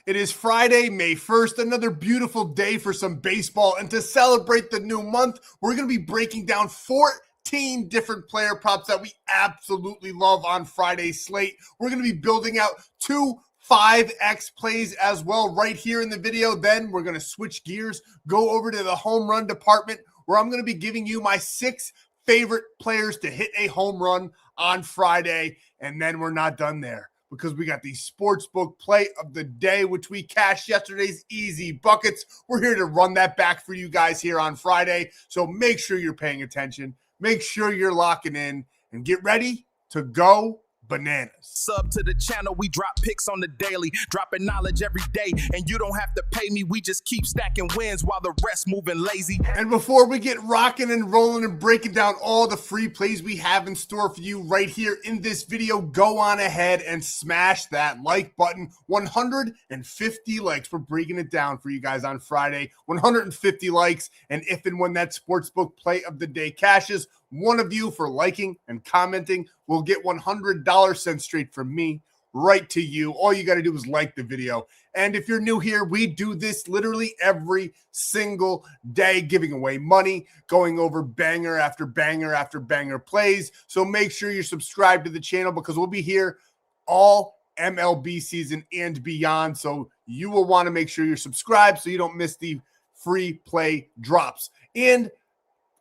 It is Friday, May 1st, another beautiful day for some baseball. And to celebrate the new month, we're going to be breaking down 14 different player props that we absolutely love on Friday's slate. We're going to be building out two 5X plays as well right here in the video. Then we're going to switch gears, go over to the home run department, where I'm going to be giving you my 6 favorite players to hit a home run on Friday. And then we're not done there, because we got the sportsbook play of the day, which we cashed yesterday's easy buckets. We're here to run that back for you guys here on Friday. So make sure you're paying attention. Make sure you're locking in and get ready to go bananas. Sub to the channel, we drop picks on the daily, dropping knowledge every day, and you don't have to pay me, we just keep stacking wins while the rest moving lazy. And before we get rocking and rolling and breaking down all the free plays we have in store for you right here in this video, go on ahead and smash that like button. 150 likes. We're breaking it down for you guys on Friday. 150 likes, and if and when that sportsbook play of the day cashes, one of you for liking and commenting will get $100 sent straight from me right to you. All you got to do is like the video. And if you're new here, we do this literally every single day, giving away money, going over banger after banger after banger plays. So make sure you're subscribed to the channel, because we'll be here all MLB season and beyond. So you will want to make sure you're subscribed so you don't miss the free play drops. And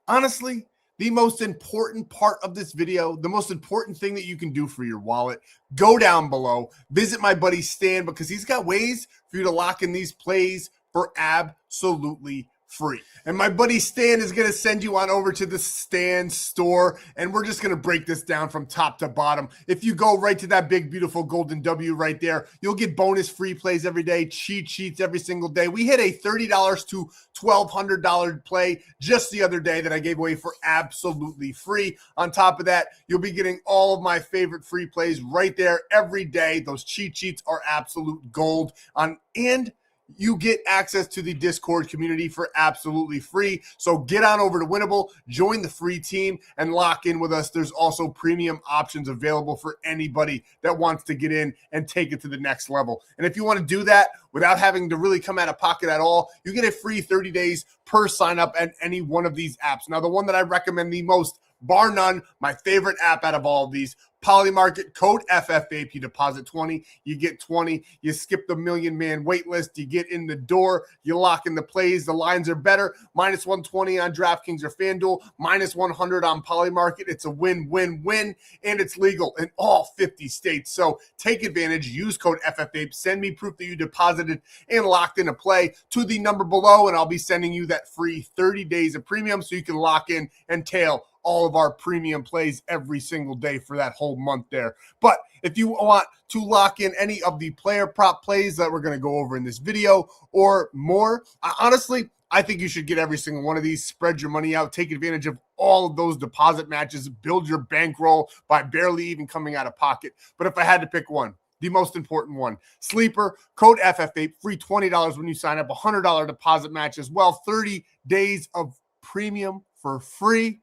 honestly, the most important part of this video, the most important thing that you can do for your wallet, go down below, visit my buddy Stan, because he's got ways for you to lock in these plays for absolutely free. And my buddy Stan is going to send you on over to the Stan.store, and we're just going to break this down from top to bottom. If you go right to that big, beautiful golden W right there, you'll get bonus free plays every day, cheat sheets every single day. We hit a $30 to $1,200 play just the other day that I gave away for absolutely free. On top of that, you'll be getting all of my favorite free plays right there every day. Those cheat sheets are absolute gold. And you get access to the Discord community for absolutely free. So get on over to Winnable, join the free team, and lock in with us. There's also premium options available for anybody that wants to get in and take it to the next level. And if you want to do that without having to really come out of pocket at all, you get a free 30 days per sign up at any one of these apps. Now, the one that I recommend the most, bar none, my favorite app out of all of these, Polymarket, code FFAPE, you deposit 20, you get 20, you skip the million man wait list, you get in the door, you lock in the plays, the lines are better, minus 120 on DraftKings or FanDuel, minus 100 on Polymarket. It's a win-win-win, and it's legal in all 50 states. So take advantage, use code FFAPE, send me proof that you deposited and locked in a play to the number below, and I'll be sending you that free 30 days of premium so you can lock in and tail all of our premium plays every single day for that whole month there. But if you want to lock in any of the player prop plays that we're going to go over in this video or more, honestly, I think you should get every single one of these. Spread your money out. Take advantage of all of those deposit matches. Build your bankroll by barely even coming out of pocket. But if I had to pick one, the most important one, Sleeper, code FFA, free $20 when you sign up, $100 deposit match as well, 30 days of premium for free.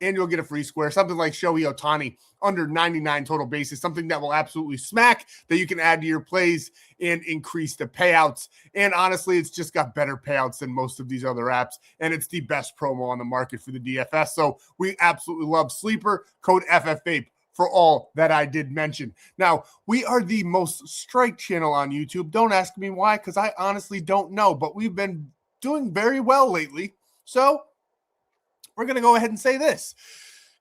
And you'll get a free square, something like Shohei Ohtani, under 99 total bases, something that will absolutely smack, that you can add to your plays and increase the payouts. And honestly, it's just got better payouts than most of these other apps, and it's the best promo on the market for the DFS. So we absolutely love Sleeper, code FFAPE for all that I did mention. Now, we are the most strike channel on YouTube. Don't ask me why, because I honestly don't know, but we've been doing very well lately. So we're going to go ahead and say this.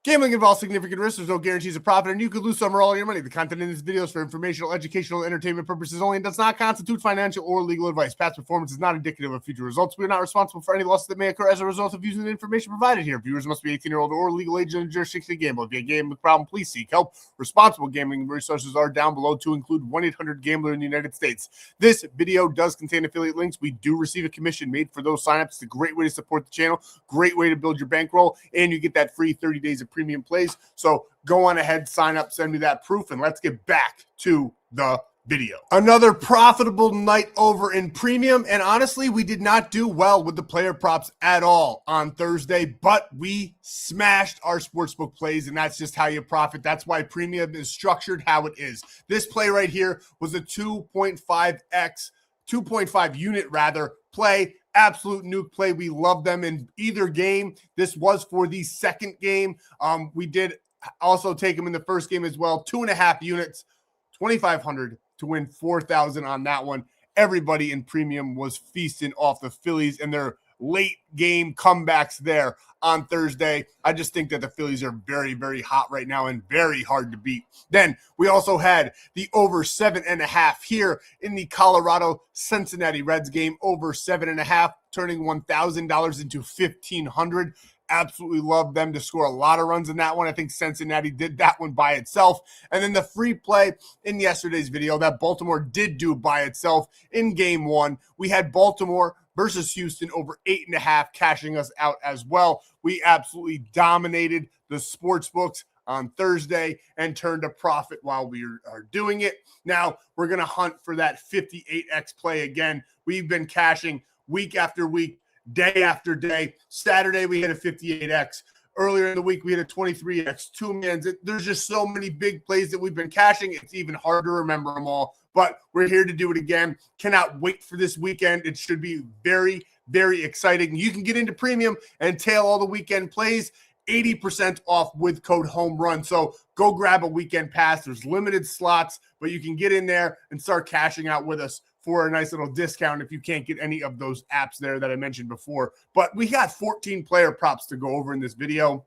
Gambling involves significant risks. There's no guarantees of profit, and you could lose some or all your money. The content in this video is for informational, educational, entertainment purposes only and does not constitute financial or legal advice. Past performance is not indicative of future results. We are not responsible for any losses that may occur as a result of using the information provided here. Viewers must be 18 or older or legal age and jurisdiction to gamble. If you have a gambling problem, please seek help. Responsible gambling resources are down below, to include 1-800-GAMBLER in the United States. This video does contain affiliate links. We do receive a commission made for those signups. It's a great way to support the channel, great way to build your bankroll, and you get that free 30 days of premium plays. So go on ahead, sign up, send me that proof, and let's get back to the video. Another profitable night over in premium, and honestly, we did not do well with the player props at all on Thursday, but we smashed our sportsbook plays, and that's just how you profit. That's why premium is structured how it is. This play right here was a 2.5x 2.5 unit play. Absolute nuke play. We love them in either game. This was for the second game. We did also take them in the first game as well. 2.5 units, 2,500 to win 4,000 on that one. Everybody in premium was feasting off the Phillies and their late game comebacks there on Thursday. I just think that the Phillies are very, very hot right now and very hard to beat. Then we also had the over 7.5 here in the Colorado Cincinnati Reds game. Over 7.5, turning $1,000 into $1,500. Absolutely love them to score a lot of runs in that one. I think Cincinnati did that one by itself. And then the free play in yesterday's video that Baltimore did do by itself in game one. We had Baltimore versus Houston over 8.5, cashing us out as well. We absolutely dominated the sports books on Thursday and turned a profit while we are doing it. Now we're going to hunt for that 58x play again. We've been cashing week after week, day after day. Saturday, we had a 58x. Earlier in the week, we had a 23x, two mans. There's just so many big plays that we've been cashing. It's even hard to remember them all, but we're here to do it again. Cannot wait for this weekend. It should be very, very exciting. You can get into premium and tail all the weekend plays 80% off with code HOMERUN. So go grab a weekend pass. There's limited slots, but you can get in there and start cashing out with us for a nice little discount if you can't get any of those apps there that I mentioned before. But we got 14 player props to go over in this video.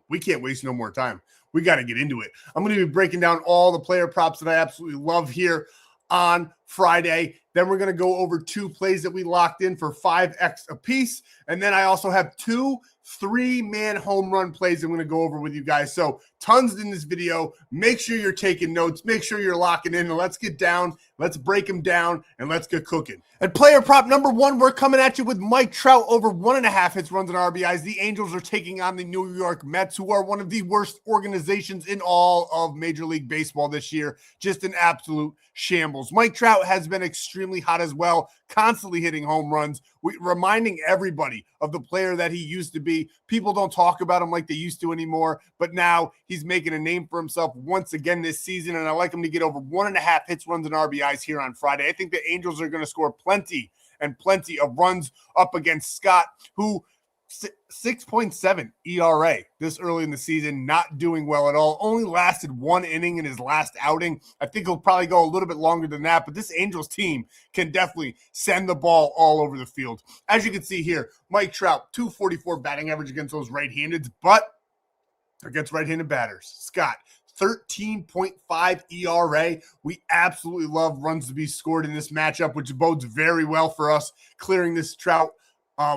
We can't waste no more time. We got to get into it. I'm going to be breaking down all the player props that I absolutely love here on Friday. Then we're going to go over 2 plays that we locked in for 5x a piece. And then I also have 2 3-man home run plays I'm going to go over with you guys. So tons in this video. Make sure you're taking notes. Make sure you're locking in. And let's get down. Let's break them down. And let's get cooking. At player prop number 1, we're coming at you with Mike Trout over 1.5 hits, runs, and RBIs. The Angels are taking on the New York Mets, who are one of the worst organizations in all of Major League Baseball this year. Just an absolute shambles. Mike Trout has been extremely hot as well, constantly hitting home runs, reminding everybody of the player that he used to be. People don't talk about him like they used to anymore, but now he's making a name for himself once again this season, and I like him to get over 1.5 hits, runs, and RBIs here on Friday. I think the Angels are going to score plenty and plenty of runs up against Scott, who 6.7 ERA this early in the season, not doing well at all. Only lasted 1 inning in his last outing. I think he'll probably go a little bit longer than that, but this Angels team can definitely send the ball all over the field. As you can see here, Mike Trout, 244 batting average against those right-handeds, but against right-handed batters. Scott, 13.5 ERA. We absolutely love runs to be scored in this matchup, which bodes very well for us, clearing this Trout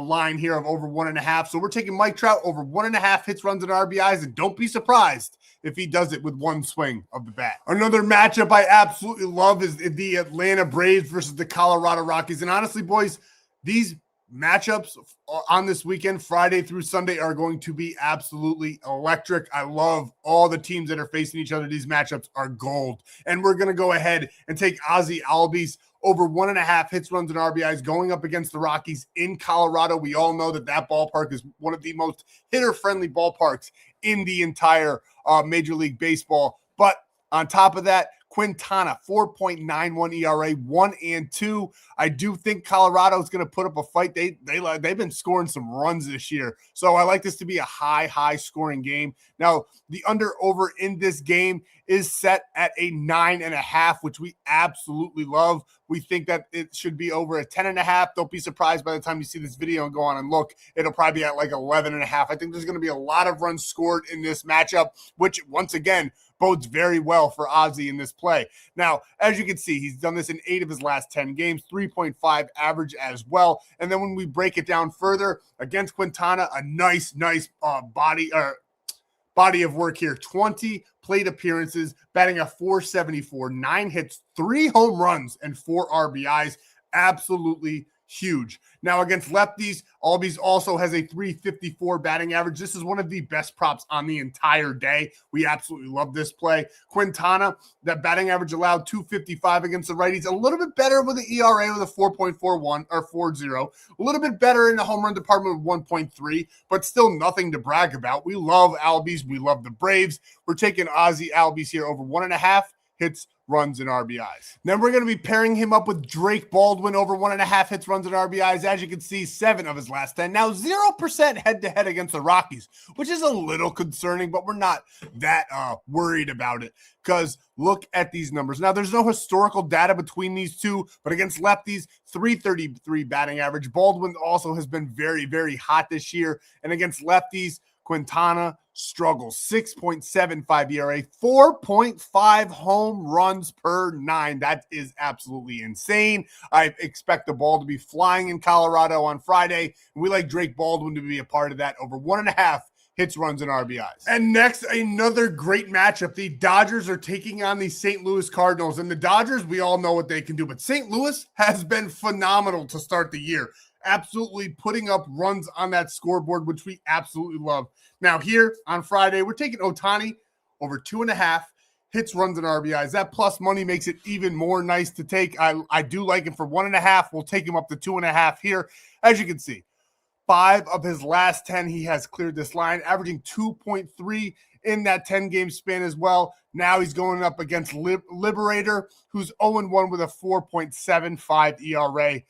line here of over 1.5. So we're taking Mike Trout over 1.5 hits, runs, and RBIs, and don't be surprised if he does it with one swing of the bat. Another matchup I absolutely love is the Atlanta Braves versus the Colorado Rockies. And honestly, boys, these matchups on this weekend, Friday through Sunday, are going to be absolutely electric. I love all the teams that are facing each other. These matchups are gold. And we're going to go ahead and take Ozzie Albies over 1.5 hits, runs, and RBIs going up against the Rockies in Colorado. We all know that that ballpark is one of the most hitter-friendly ballparks in the entire Major League Baseball. But on top of that, Quintana, 4.91 ERA, 1 and 2. I do think Colorado is going to put up a fight. They've been scoring some runs this year. So I like this to be a high scoring game. Now, the under-over in this game is set at a 9.5, which we absolutely love. We think that it should be over a 10.5. Don't be surprised by the time you see this video and go on and look. It'll probably be at like 11.5. I think there's going to be a lot of runs scored in this matchup, which once again bodes very well for Ozzie in this play. Now, as you can see, he's done this in 8 of his last 10 games, 3.5 average as well. And then when we break it down further, against Quintana, a nice body of work here. 20 plate appearances, batting a 474, 9 hits, 3 home runs, and 4 RBIs. Absolutely huge. Now, against lefties, Albies also has a 354 batting average. This is one of the best props on the entire day. We absolutely love this play. Quintana, that batting average allowed 255 against the righties. A little bit better with the ERA with a 4.41 or 40. A little bit better in the home run department with 1.3, but still nothing to brag about. We love Albies. We love the Braves. We're taking Ozzie Albies here over 1.5 hits, runs and RBIs. Then we're going to be pairing him up with Drake Baldwin over 1.5 hits, runs, and RBIs. As you can see, 7 of his last 10. Now 0% head-to-head against the Rockies, which is a little concerning, but we're not that worried about it because look at these numbers. Now, there's no historical data between these two, but against lefties, 333 batting average. Baldwin also has been very, very hot this year, and against lefties, Quintana struggles. 6.75 ERA, 4.5 home runs per 9. That is absolutely insane. I expect the ball to be flying in Colorado on Friday, and we like Drake Baldwin to be a part of that over 1.5 hits, runs, and RBIs. And next, another great matchup. The Dodgers are taking on the St. Louis Cardinals. And the Dodgers, we all know what they can do, but St. Louis has been phenomenal to start the year. Absolutely putting up runs on that scoreboard, which we absolutely love. Now here on Friday, we're taking Ohtani over 2.5 hits, runs, and RBIs. That plus money makes it even more nice to take. I do like him for 1.5. We'll take him up to 2.5 here. As you can see, 5 of his last 10, he has cleared this line, averaging 2.3 in that 10-game span as well. Now he's going up against Liberator, who's 0-1 with a 4.75 ERA.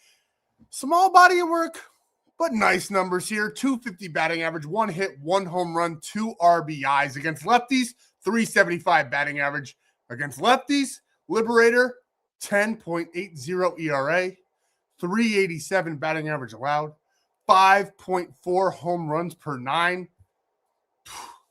Small body of work, but nice numbers here. 250 batting average, 1 hit, 1 home run, 2 RBIs. Against lefties, 375 batting average. Against lefties, Liberator, 10.80 ERA, 387 batting average allowed, 5.4 home runs per 9.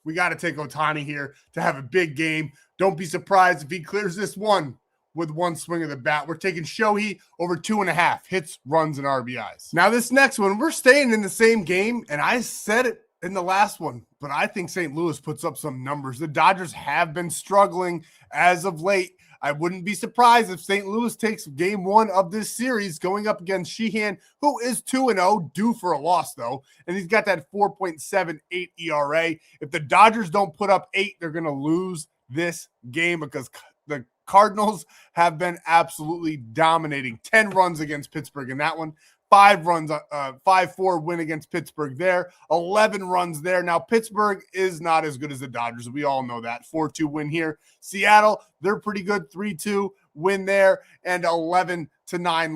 We got to take Ohtani here to have a big game. Don't be surprised if he clears this one with 1 swing of the bat. We're taking Shohei over 2.5 hits, runs, and RBIs. Now this next one, we're staying in the same game, and I said it in the last one, but I think St. Louis puts up some numbers. The Dodgers have been struggling as of late. I wouldn't be surprised if St. Louis takes game 1 of this series going up against Sheehan, who is 2-0, due for a loss, though. And he's got that 4.78 ERA. If the Dodgers don't put up 8, they're going to lose this game because the Cardinals have been absolutely dominating. 10 runs against Pittsburgh in that one. 5-4 win against Pittsburgh there. 11 runs there. Now, Pittsburgh is not as good as the Dodgers. We all know that. 4-2 win here. Seattle, they're pretty good. 3-2 win there and 11-9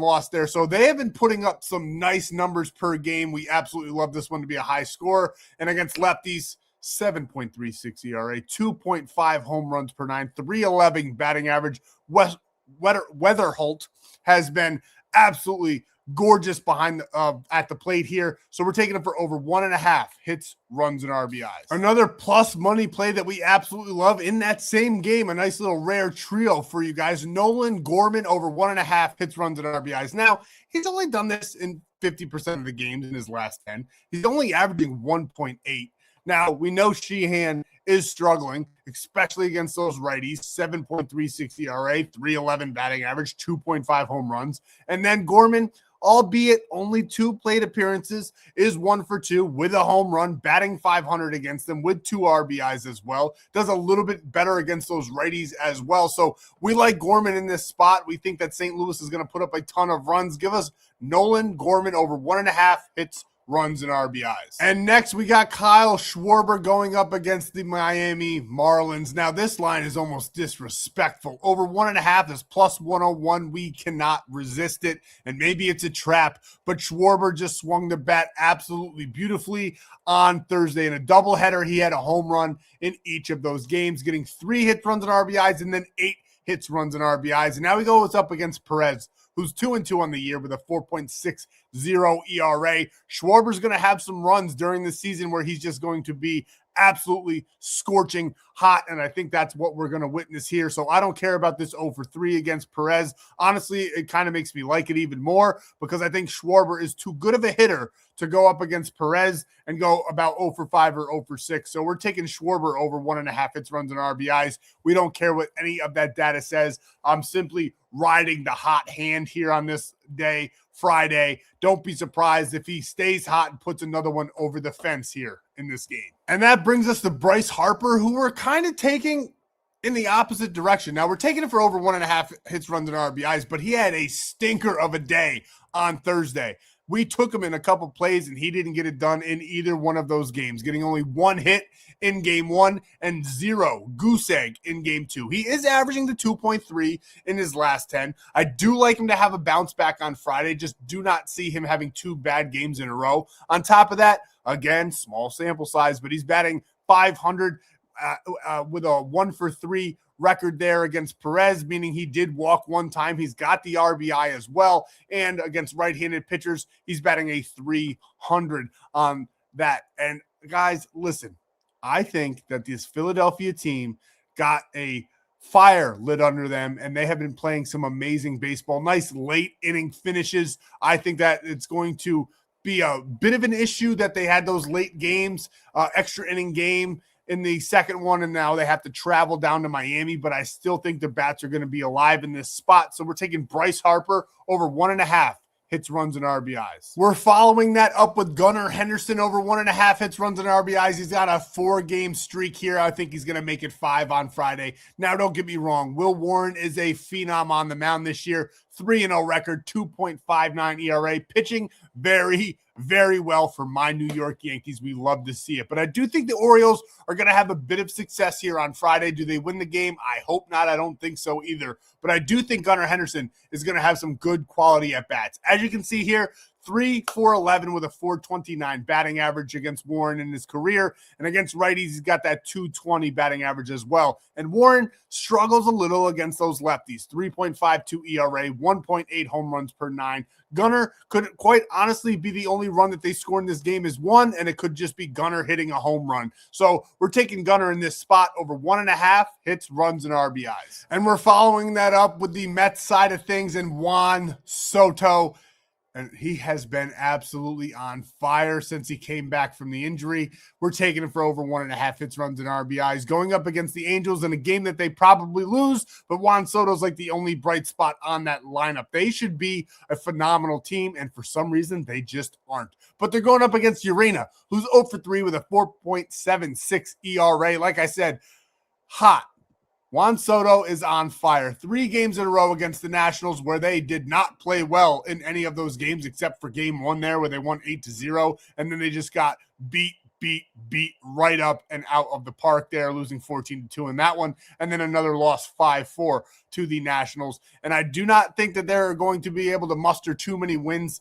loss there. So they have been putting up some nice numbers per game. We absolutely love this one to be a high score. And against lefties, 7.36 ERA, 2.5 home runs per 9, 311 batting average. Weatherholt has been absolutely gorgeous behind at the plate here. So we're taking him for over 1.5 hits, runs, and RBIs. Another plus money play that we absolutely love in that same game. A nice little rare trio for you guys. Nolan Gorman over 1.5 hits, runs, and RBIs. Now, he's only done this in 50% of the games in his last 10. He's only averaging 1.8. Now, we know Sheehan is struggling, especially against those righties. 7.36 ERA, 311 batting average, 2.5 home runs. And then Gorman, albeit only 2 plate appearances, is 1 for 2 with a home run, batting .500 against them with 2 RBIs as well. Does a little bit better against those righties as well. So we like Gorman in this spot. We think that St. Louis is going to put up a ton of runs. Give us Nolan Gorman over 1.5 hits, runs, and RBIs. And next, we got Kyle Schwarber going up against the Miami Marlins. Now, this line is almost disrespectful. Over 1.5 is plus 101. We cannot resist it, and maybe it's a trap, but Schwarber just swung the bat absolutely beautifully on Thursday in a doubleheader. He had a home run in each of those games, getting 3 hits, runs, and RBIs, and then 8 hits, runs, and RBIs. And now he goes up against Perez, who's 2-2 on the year with a 4.60 ERA. Schwarber's going to have some runs during the season where he's just going to be absolutely scorching hot, and I think that's what we're going to witness here. So I don't care about this 0 for 3 against Perez. Honestly, it kind of makes me like it even more because I think Schwarber is too good of a hitter to go up against Perez and go about 0 for 5 or 0 for 6. So we're taking Schwarber over 1.5 hits, runs, and RBIs. We don't care what any of that data says. I'm simply riding the hot hand here on this day, Friday. Don't be surprised if he stays hot and puts another one over the fence here in this game. And that brings us to Bryce Harper, who we're kind of taking in the opposite direction. Now, we're taking it for over 1.5 hits, runs, and RBIs, but he had a stinker of a day on Thursday. We took him in a couple plays, and he didn't get it done in either one of those games, getting only 1 hit in game 1 and 0 goose egg in game 2. He is averaging the 2.3 in his last 10. I do like him to have a bounce back on Friday. Just do not see him having 2 bad games in a row. On top of that, again, small sample size, but he's batting 500 with a 1-for-3 record there against Perez, meaning he did walk 1 time. He's got the RBI as well. And against right-handed pitchers, he's batting a 300 on that. And guys, listen, I think that this Philadelphia team got a fire lit under them, and they have been playing some amazing baseball. Nice late inning finishes. I think that it's going to be a bit of an issue that they had those late games, extra inning game in the second one, and now they have to travel down to Miami, but I still think the bats are going to be alive in this spot. So we're taking Bryce Harper over 1.5 hits, runs, and RBIs. We're following that up with Gunnar Henderson over 1.5 hits, runs, and RBIs. He's got a 4-game streak here. I think he's going to make it 5 on Friday. Now, don't get me wrong. Will Warren is a phenom on the mound this year. 3-0 record, 2.59 ERA, pitching very, very well for my New York Yankees. We love to see it. But I do think the Orioles are going to have a bit of success here on Friday. Do they win the game? I hope not. I don't think so either. But I do think Gunnar Henderson is going to have some good quality at bats. As you can see here, 3-4-11 with a 429 batting average against Warren in his career. And against righties, he's got that 220 batting average as well. And Warren struggles a little against those lefties. 3.52 ERA, 1.8 home runs per 9. Gunnar could quite honestly be the only run that they score in this game is 1, and it could just be Gunnar hitting a home run. So we're taking Gunnar in this spot over 1.5 hits, runs, and RBIs. And we're following that up with the Mets side of things and Juan Soto. And he has been absolutely on fire since he came back from the injury. We're taking him for over 1.5 hits, runs, and RBIs. Going up against the Angels in a game that they probably lose, but Juan Soto's like the only bright spot on that lineup. They should be a phenomenal team, and for some reason, they just aren't. But they're going up against Urena, who's 0-for-3 with a 4.76 ERA. Like I said, hot. Juan Soto is on fire. 3 games in a row against the Nationals where they did not play well in any of those games except for game 1 there where they won 8-0, and then they just got beat right up and out of the park there, losing 14-2 in that one, and then another loss 5-4 to the Nationals. And I do not think that they're going to be able to muster too many wins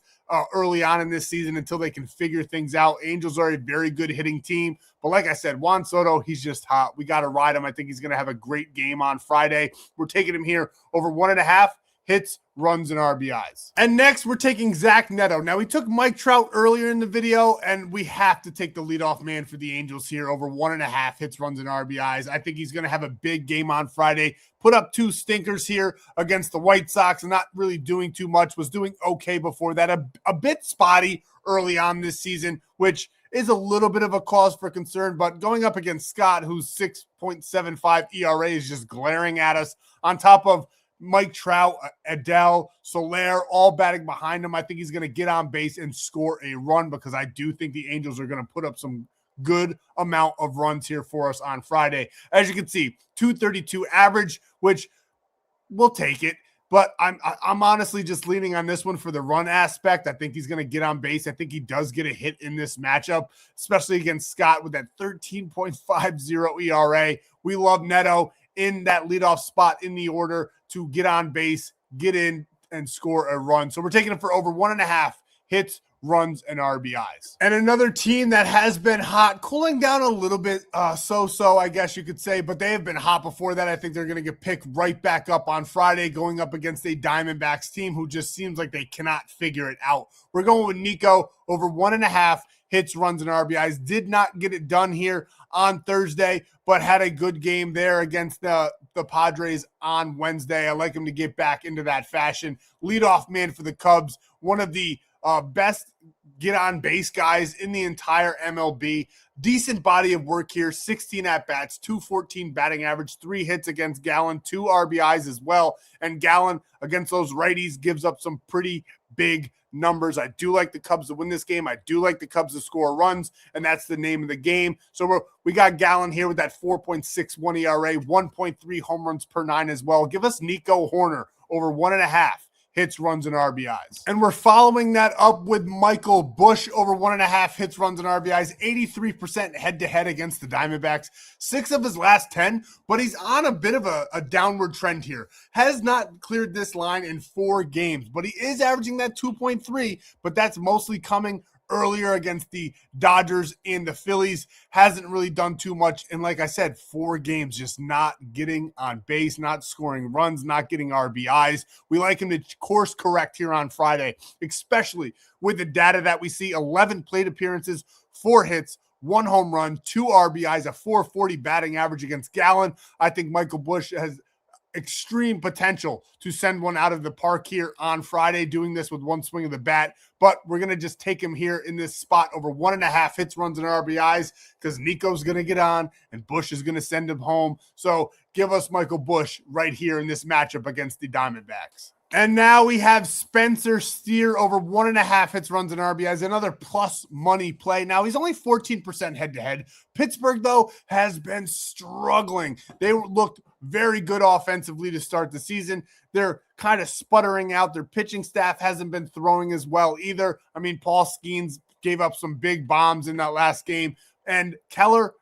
early on in this season until they can figure things out. Angels are a very good hitting team, but like I said, Juan Soto, he's just hot. We got to ride him. I think he's going to have a great game on Friday. We're taking him here over 1.5 hits, runs, and RBIs. And next, we're taking Zach Neto. Now, we took Mike Trout earlier in the video, and we have to take the leadoff man for the Angels here over 1.5 hits, runs, and RBIs. I think he's going to have a big game on Friday. Put up 2 stinkers here against the White Sox and not really doing too much. Was doing okay before that. A bit spotty early on this season, which is a little bit of a cause for concern, but going up against Scott, whose 6.75 ERA is just glaring at us, on top of Mike Trout, Adele, Soler, all batting behind him. I think he's going to get on base and score a run because I do think the Angels are going to put up some good amount of runs here for us on Friday. As you can see, 232 average, which we'll take it. But I'm honestly just leaning on this one for the run aspect. I think he's going to get on base. I think he does get a hit in this matchup, especially against Scott with that 13.50 ERA. We love Neto in that leadoff spot in the order to get on base, get in, and score a run. So we're taking it for over 1.5 hits, runs, and RBIs. And another team that has been hot, cooling down a little bit, so-so, I guess you could say, but they have been hot before that. I think they're going to get picked right back up on Friday, going up against a Diamondbacks team who just seems like they cannot figure it out. We're going with Nico over 1.5 hits, runs, and RBIs. Did not get it done here on Thursday, but had a good game there against the Padres on Wednesday. I like him to get back into that fashion. Leadoff man for the Cubs, one of the best get-on-base guys in the entire MLB. Decent body of work here, 16 at-bats, 214 batting average, 3 hits against Gallen, 2 RBIs as well. And Gallen, against those righties, gives up some pretty big numbers. I do like the Cubs to win this game. I do like the Cubs to score runs, and that's the name of the game. So we got Gallen here with that 4.61 ERA, 1.3 home runs per 9 as well. Give us Nico Hoerner over 1.5 hits, runs, and RBIs. And we're following that up with Michael Busch over 1.5 hits, runs, and RBIs, 83% head-to-head against the Diamondbacks, 6 of his last 10, but he's on a bit of a downward trend here. Has not cleared this line in 4 games, but he is averaging that 2.3, but that's mostly coming earlier against the Dodgers and the Phillies. Hasn't really done too much. And like I said, 4 games, just not getting on base, not scoring runs, not getting RBIs. We like him to course correct here on Friday, especially with the data that we see: 11 plate appearances, 4 hits, 1 home run, 2 RBIs, a 440 batting average against Gallen. I think Michael Busch has extreme potential to send one out of the park here on Friday, doing this with 1 swing of the bat. But we're going to just take him here in this spot over 1.5 hits, runs, and RBIs, because Nico's going to get on and Busch is going to send him home. So give us Michael Busch right here in this matchup against the Diamondbacks. And now we have Spencer.store over 1.5 hits, runs, and RBIs, another plus money play. Now, he's only 14% head-to-head. Pittsburgh, though, has been struggling. They looked very good offensively to start the season. They're kind of sputtering out. Their pitching staff hasn't been throwing as well either. I mean, Paul Skeens gave up some big bombs in that last game. And Keller,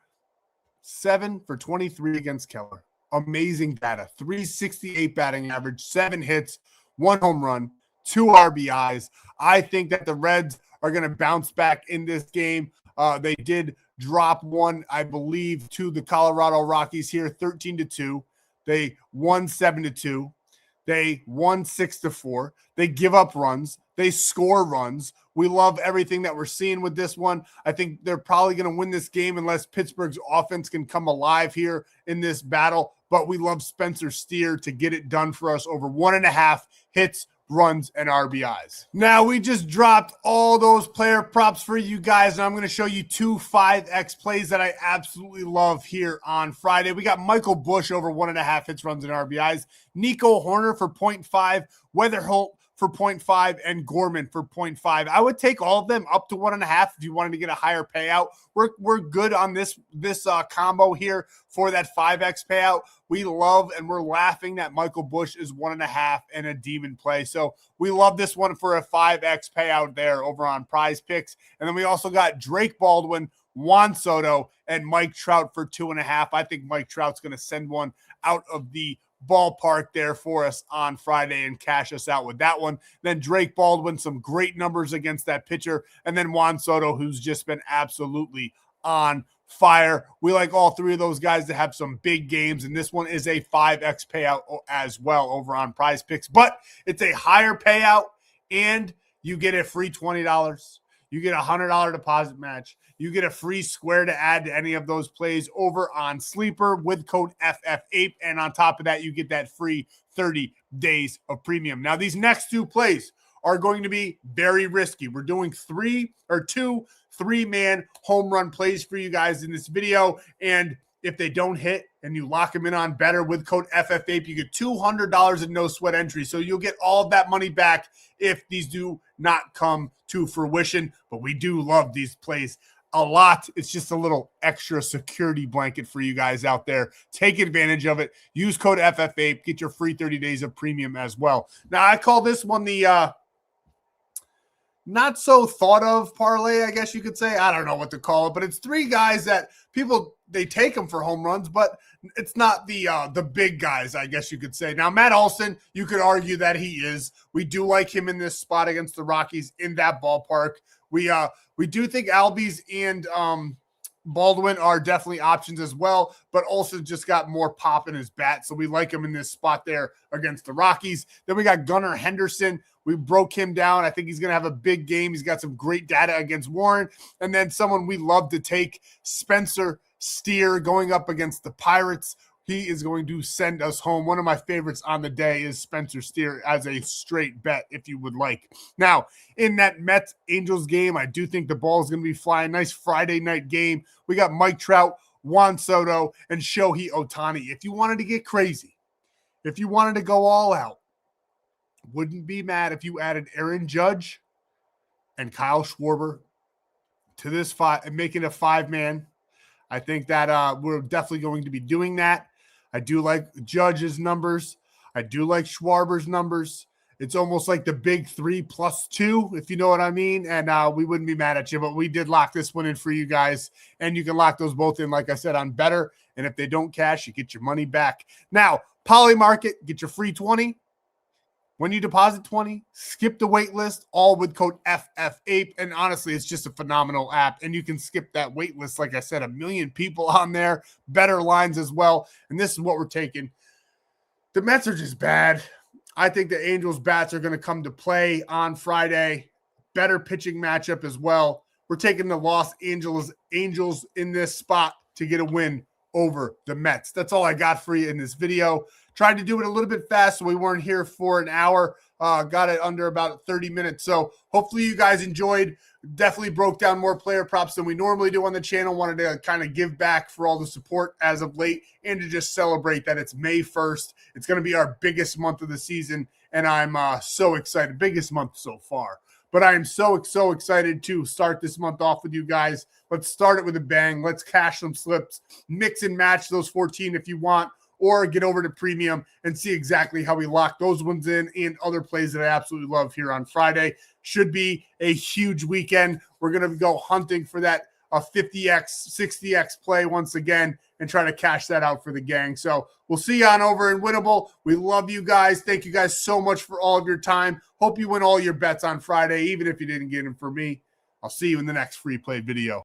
7 for 23 against Keller. Amazing data. 368 batting average, 7 hits, 1 home run, 2 RBIs. I think that the Reds are going to bounce back in this game. They did drop one, I believe, to the Colorado Rockies here, 13-2. They won 7-2. They won 6-4. They give up runs. They score runs. We love everything that we're seeing with this one. I think they're probably going to win this game unless Pittsburgh's offense can come alive here in this battle. But we love Spencer.store to get it done for us over 1.5 hits, runs, and RBIs. Now, we just dropped all those player props for you guys, and I'm going to show you 2 5X plays that I absolutely love here on Friday. We got Michael Busch over 1.5 hits, runs, and RBIs, Nico Hoerner for 0.5, Weatherholt for 0.5, and Gorman for 0.5. I would take all of them up to 1.5 if you wanted to get a higher payout. We're good on this combo here for that 5X payout. We love and we're laughing that Michael Busch is 1.5 and a demon play. So we love this one for a 5X payout there over on Prizepicks. And then we also got Drake Baldwin, Juan Soto, and Mike Trout for 2.5. I think Mike Trout's going to send one out of the ballpark there for us on Friday and cash us out with that one. Then Drake Baldwin, some great numbers against that pitcher. And then Juan Soto, who's just been absolutely on fire. We like all 3 of those guys to have some big games, and this one is a 5X payout as well over on Prizepicks. But it's a higher payout, and you get a free $20. You get a $100 deposit match. You get a free square to add to any of those plays over on Sleeper with code FF8. And on top of that, you get that free 30 days of premium. Now, these next 2 plays are going to be very risky. We're doing 2 3-man home run plays for you guys in this video. And if they don't hit and you lock them in on better with code FF8, you get $200 in no sweat entry. So you'll get all of that money back if these do not come to fruition. But we do love these plays a lot. It's just a little extra security blanket for you guys out there. Take advantage of it. Use code FF8. Get your free 30 days of premium as well. Now, I call this one the not so thought of parlay, I guess you could say. I don't know what to call it, but it's 3 guys that people, they take them for home runs, but it's not the big guys, I guess you could say. Now, Matt Olson, you could argue that he is. We do like him in this spot against the Rockies in that ballpark. We do think Albies and Baldwin are definitely options as well, but Olson just got more pop in his bat, so we like him in this spot there against the Rockies. Then we got Gunnar Henderson. We broke him down. I think he's going to have a big game. He's got some great data against Warren. And then someone we love to take, Spencer.store, going up against the Pirates. He is going to send us home. One of my favorites on the day is Spencer.store as a straight bet, if you would like. Now, in that Mets-Angels game, I do think the ball is going to be flying. Nice Friday night game. We got Mike Trout, Juan Soto, and Shohei Ohtani. If you wanted to get crazy, if you wanted to go all out, wouldn't be mad if you added Aaron Judge and Kyle Schwarber to this 5 and making a 5-man. I think that we're definitely going to be doing that. I do like Judge's numbers. I do like Schwarber's numbers. It's almost like the big 3+2, if you know what I mean. And we wouldn't be mad at you, but we did lock this one in for you guys. And you can lock those both in, like I said, on Better. And if they don't cash, you get your money back. Now, Parlay Market, get your free 20. When you deposit 20, skip the wait list, all with code FFAPE. And honestly, it's just a phenomenal app. And you can skip that wait list. Like I said, 1 million people on there, better lines as well. And this is what we're taking. The Mets are just bad. I think the Angels bats are going to come to play on Friday. Better pitching matchup as well. We're taking the Los Angeles Angels in this spot to get a win over the Mets. That's all I got for you in this video. Tried to do it a little bit fast, so we weren't here for an hour. Got it under about 30 minutes. So hopefully you guys enjoyed. Definitely broke down more player props than we normally do on the channel. Wanted to kind of give back for all the support as of late and to just celebrate that it's May 1st. It's going to be our biggest month of the season, and I'm so excited. Biggest month so far. But I am so excited to start this month off with you guys. Let's start it with a bang. Let's cash some slips. Mix and match those 14 if you want, or get over to premium and see exactly how we lock those ones in and other plays that I absolutely love here on Friday. Should be a huge weekend. We're going to go hunting for that 50x, 60x play once again and try to cash that out for the gang. So we'll see you on over in Winnable. We love you guys. Thank you guys so much for all of your time. Hope you win all your bets on Friday, even if you didn't get them for me. I'll see you in the next free play video.